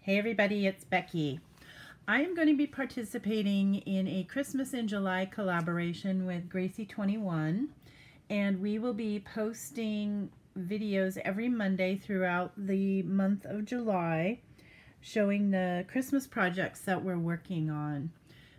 Hey everybody, it's Becky. I am going to be participating in a Christmas in July collaboration with Gracie21, and we will be posting videos every Monday throughout the month of July showing the Christmas projects that we're working on.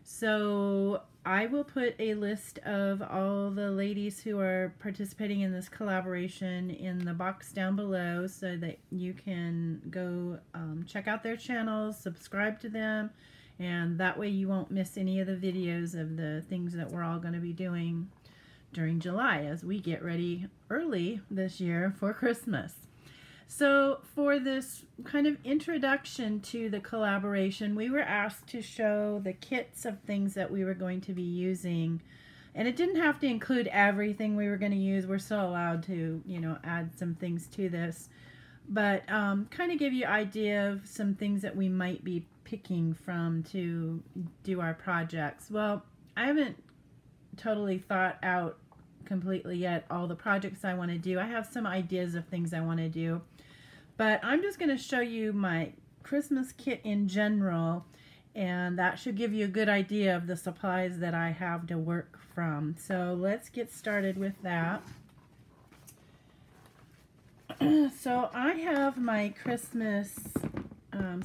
So I will put a list of all the ladies who are participating in this collaboration in the box down below so that you can go check out their channels, subscribe to them, and that way you won't miss any of the videos of the things that we're all going to be doing during July as we get ready early this year for Christmas. So for this kind of introduction to the collaboration, we were asked to show the kits of things that we were going to be using. And it didn't have to include everything we were going to use. We're still allowed to, add some things to this. But kind of give you an idea of some things that we might be picking from to do our projects. Well, I haven't totally thought out completely yet all the projects I want to do. I have some ideas of things I want to do. But I'm just going to show you my Christmas kit in general, and that should give you a good idea of the supplies that I have to work from. So let's get started with that. So I have my Christmas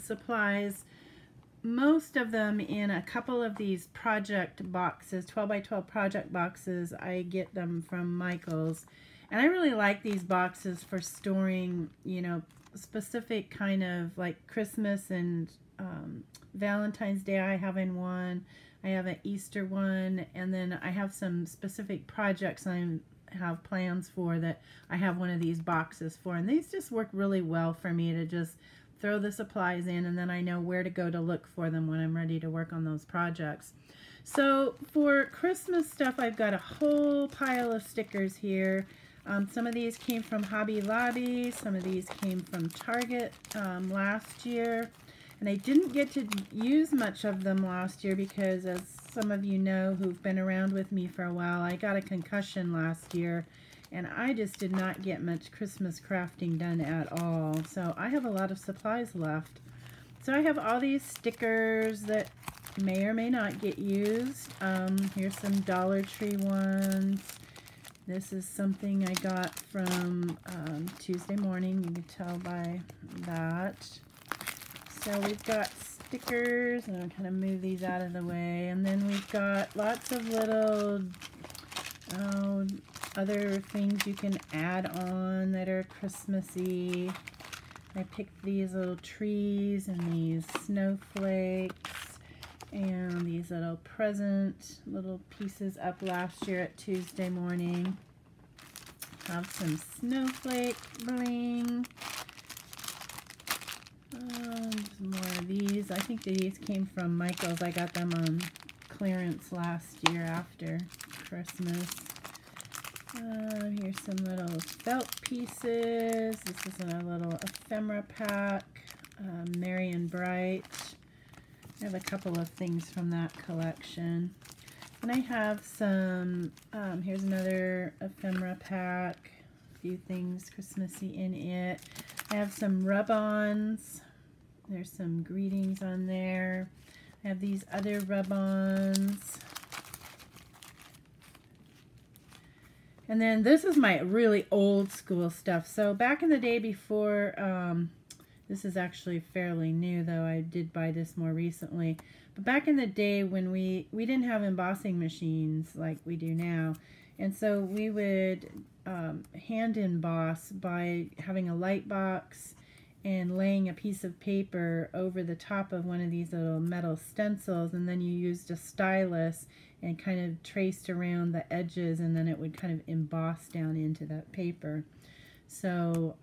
supplies, most of them in a couple of these project boxes, 12 by 12 project boxes. I get them from Michael's. And I really like these boxes for storing, specific kind of like Christmas and Valentine's Day. I have in one. I have an Easter one. And then I have some specific projects I have plans for that I have one of these boxes for. And these just work really well for me to just throw the supplies in, and then I know where to go to look for them when I'm ready to work on those projects. So for Christmas stuff, I've got a whole pile of stickers here. Some of these came from Hobby Lobby, some of these came from Target last year, and I didn't get to use much of them last year because, as some of you know who've been around with me for a while, I got a concussion last year, and I just did not get much Christmas crafting done at all. So I have a lot of supplies left. So I have all these stickers that may or may not get used. Here's some Dollar Tree ones. This is something I got from Tuesday morning. You can tell by that. So we've got stickers, and I'll kind of move these out of the way. And then we've got lots of little other things you can add on that are Christmassy. I picked these little trees and these snowflakes and these little little pieces up last year at Tuesday morning. Have some snowflake bling. More of these. I think these came from Michael's. I got them on clearance last year after Christmas. Here's some little felt pieces. This is a little ephemera pack. Merry and Bright. I have a couple of things from that collection. And I have some, here's another ephemera pack. A few things Christmassy in it. I have some rub-ons. There's some greetings on there. I have these other rub-ons. And then this is my really old school stuff. So back in the day before, this is actually fairly new, though I did buy this more recently. But back in the day when we didn't have embossing machines like we do now. And so we would hand emboss by having a light box and laying a piece of paper over the top of one of these little metal stencils, and then you used a stylus and kind of traced around the edges, and then it would kind of emboss down into that paper. So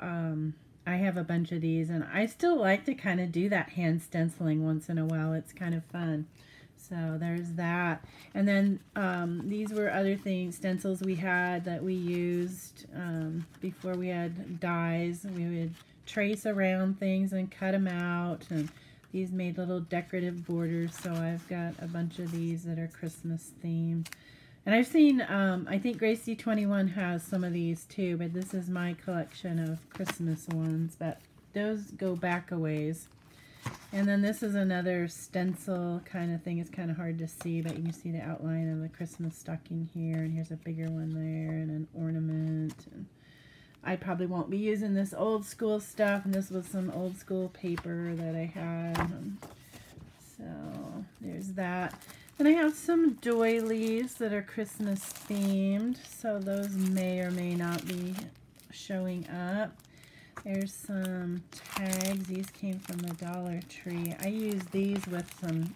I have a bunch of these, and I still like to kind of do that hand stenciling once in a while. It's kind of fun. So there's that. And then these were other things, stencils we had that we used before we had dies. We would trace around things and cut them out, and these made little decorative borders. So I've got a bunch of these that are Christmas themed. And I've seen, I think Gracie21 has some of these too, but this is my collection of Christmas ones, but those go back a ways. And then this is another stencil kind of thing. It's kind of hard to see, but you can see the outline of the Christmas stocking here. And here's a bigger one there and an ornament. And I probably won't be using this old school stuff. And this was some old school paper that I had. So there's that. Then I have some doilies that are Christmas themed. So those may or may not be showing up. There's some tags. These came from the Dollar Tree. I used these with some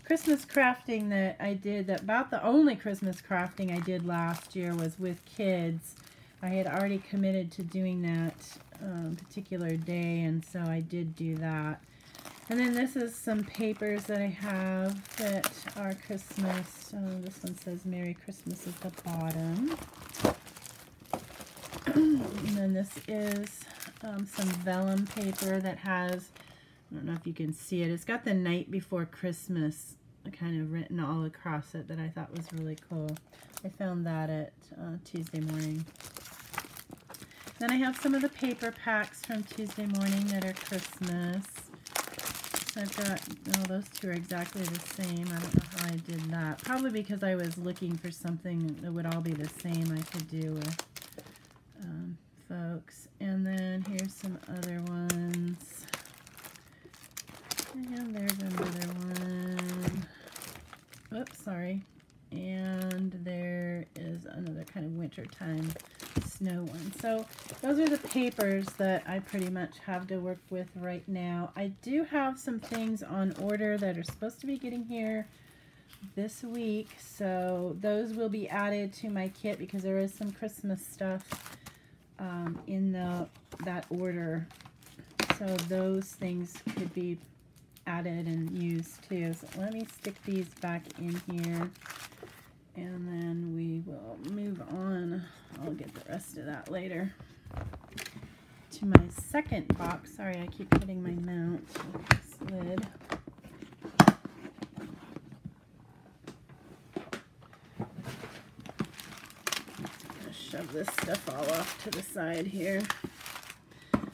Christmas crafting that I did. About the only Christmas crafting I did last year was with kids. I had already committed to doing that particular day, and so I did do that. And then this is some papers that I have that are Christmas. This one says Merry Christmas at the bottom. And then this is some vellum paper that has, I don't know if you can see it, it's got the night before Christmas kind of written all across it that I thought was really cool. I found that at Tuesday morning. Then I have some of the paper packs from Tuesday morning that are Christmas. So I've got, oh, those two are exactly the same. I don't know how I did that. Probably because I was looking for something that would all be the same I could do with folks. And then here's some other ones. And there's another one. Oops, sorry. And there is another kind of wintertime snow one. So those are the papers that I pretty much have to work with right now. I do have some things on order that are supposed to be getting here this week. So those will be added to my kit because there is some Christmas stuff in that order. So those things could be added and used too. So let me stick these back in here and then we will move on. I'll get the rest of that later. To my second box. Sorry, I keep hitting my mount with this lid. Shove this stuff all off to the side here.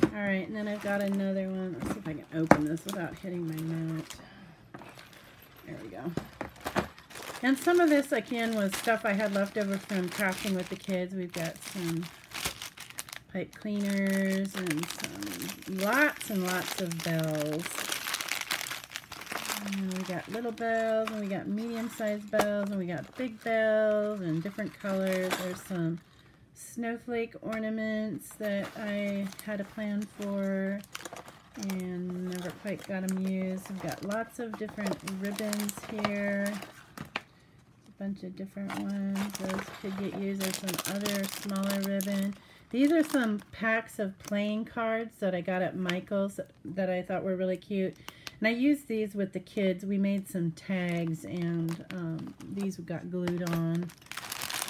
Alright, and then I've got another one. Let's see if I can open this without hitting my mount. There we go. And some of this, again, was stuff I had left over from crafting with the kids. We've got some pipe cleaners and some lots and lots of bells. And we got little bells, and we got medium-sized bells, and we got big bells and different colors. There's some snowflake ornaments that I had a plan for and never quite got them used. We've got lots of different ribbons here. A bunch of different ones. Those could get used. There's some other smaller ribbon. These are some packs of playing cards that I got at Michael's that I thought were really cute. And I used these with the kids. We made some tags and these got glued on.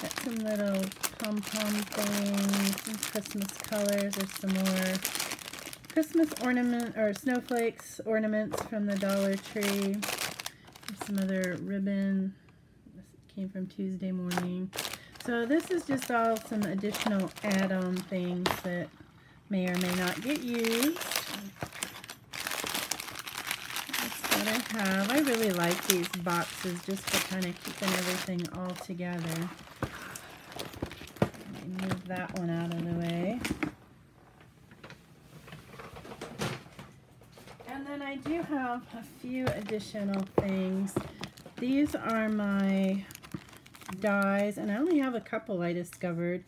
Got some little pom-pom things, some Christmas colors. There's some more Christmas ornament or snowflakes ornaments from the Dollar Tree. There's some other ribbon. This came from Tuesday morning. So this is just all some additional add-on things that may or may not get used. That's what I have. I really like these boxes just for kind of keeping everything all together. Move that one out of the way. And then I do have a few additional things. These are my dies, and I only have a couple I discovered.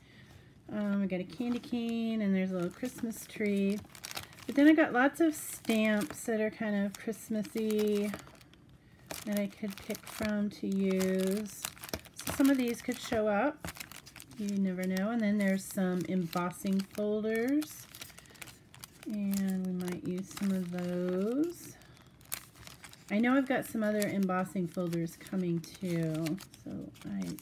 I got a candy cane, and there's a little Christmas tree. But then I got lots of stamps that are kind of Christmassy that I could pick from to use. So some of these could show up. You never know. And then there's some embossing folders. And we might use some of those. I know I've got some other embossing folders coming too. So I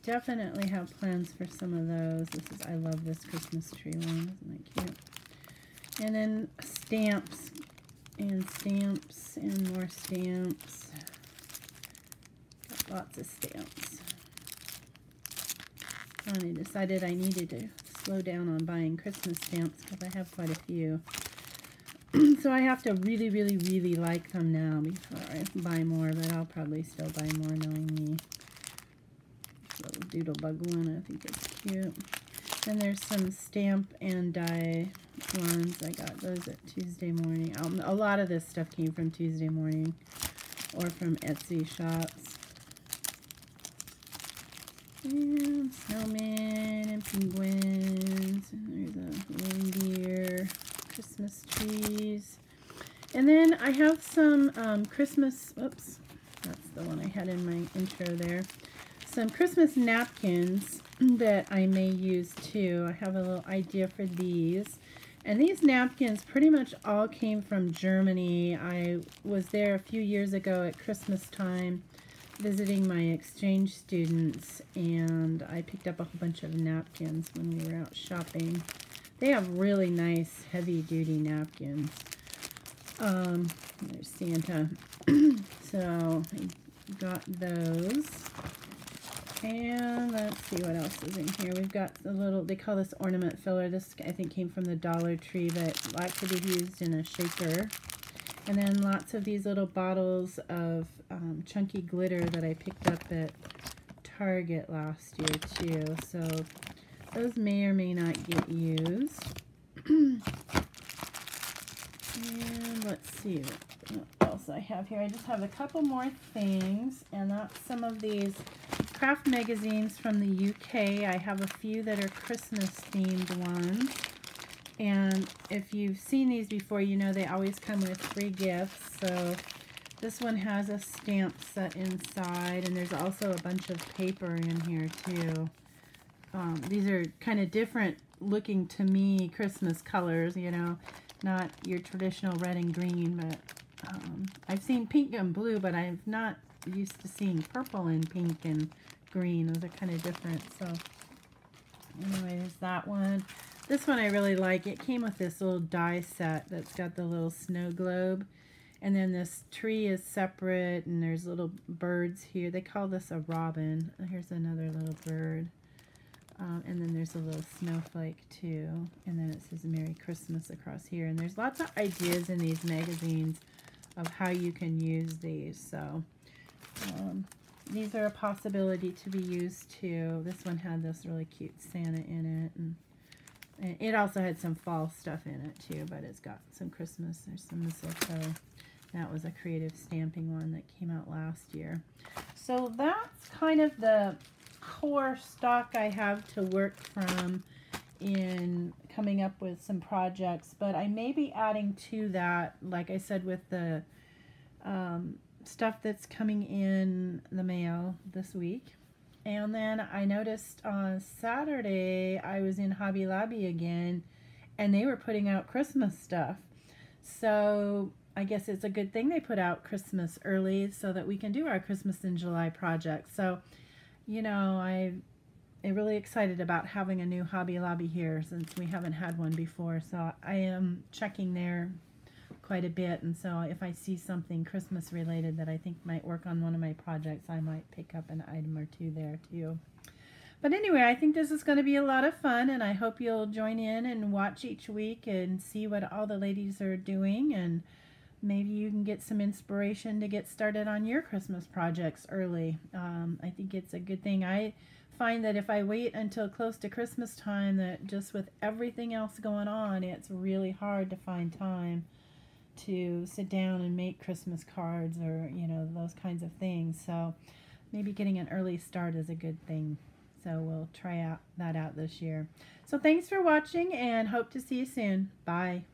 definitely have plans for some of those. I love this Christmas tree one. Isn't that cute? And then stamps and more stamps. Got lots of stamps. I decided I needed to slow down on buying Christmas stamps because I have quite a few. So I have to really, really, really like them now before I buy more, but I'll probably still buy more knowing me. Little doodle bug one, I think it's cute. Then there's some stamp and die ones. I got those at Tuesday morning. A lot of this stuff came from Tuesday morning or from Etsy shops. And snowmen and penguins. And there's a reindeer, Christmas trees. And then I have some Christmas, oops, that's the one I had in my intro there. Some Christmas napkins that I may use too. I have a little idea for these. And these napkins pretty much all came from Germany. I was there a few years ago at Christmas time visiting my exchange students, and I picked up a whole bunch of napkins when we were out shopping. They have really nice heavy-duty napkins. There's Santa. So I got those. And let's see what else is in here. We've got the little, they call this ornament filler. This I think came from the Dollar Tree, but like to be used in a shaker. And then lots of these little bottles of chunky glitter that I picked up at Target last year too. So those may or may not get used. And let's see what else I have here. I just have a couple more things, and that's some of these craft magazines from the UK. I have a few that are Christmas themed ones, and if you've seen these before, you know they always come with free gifts. So this one has a stamp set inside, and there's also a bunch of paper in here too. These are kind of different looking to me Christmas colors, you know, not your traditional red and green, but I've seen pink and blue, but I'm not used to seeing purple and pink and green. Those are kind of different. So anyway, there's that one. This one I really like. It came with this little die set that's got the little snow globe, and then this tree is separate, and there's little birds here. They call this a robin. Here's another little bird. And then there's a little snowflake too, and then it says Merry Christmas across here. And there's lots of ideas in these magazines of how you can use these. So these are a possibility to be used too. This one had this really cute Santa in it, and it also had some fall stuff in it too, but it's got some Christmas. There's some mistletoe. That was a creative stamping one that came out last year. So that's kind of the core stock I have to work from in coming up with some projects, but I may be adding to that, like I said, with the stuff that's coming in the mail this week. And then I noticed on Saturday I was in Hobby Lobby again, and they were putting out Christmas stuff. So I guess it's a good thing they put out Christmas early so that we can do our Christmas in July project. So you know, I'm really excited about having a new Hobby Lobby here since we haven't had one before. So I am checking there quite a bit, and so if I see something Christmas related that I think might work on one of my projects, I might pick up an item or two there too. But anyway, I think this is going to be a lot of fun, and I hope you'll join in and watch each week and see what all the ladies are doing, and maybe you can get some inspiration to get started on your Christmas projects early. I think it's a good thing. I find that if I wait until close to Christmas time, that just with everything else going on, it's really hard to find time to sit down and make Christmas cards or, you know, those kinds of things. So maybe getting an early start is a good thing. So we'll try that out this year. So thanks for watching, and hope to see you soon. Bye.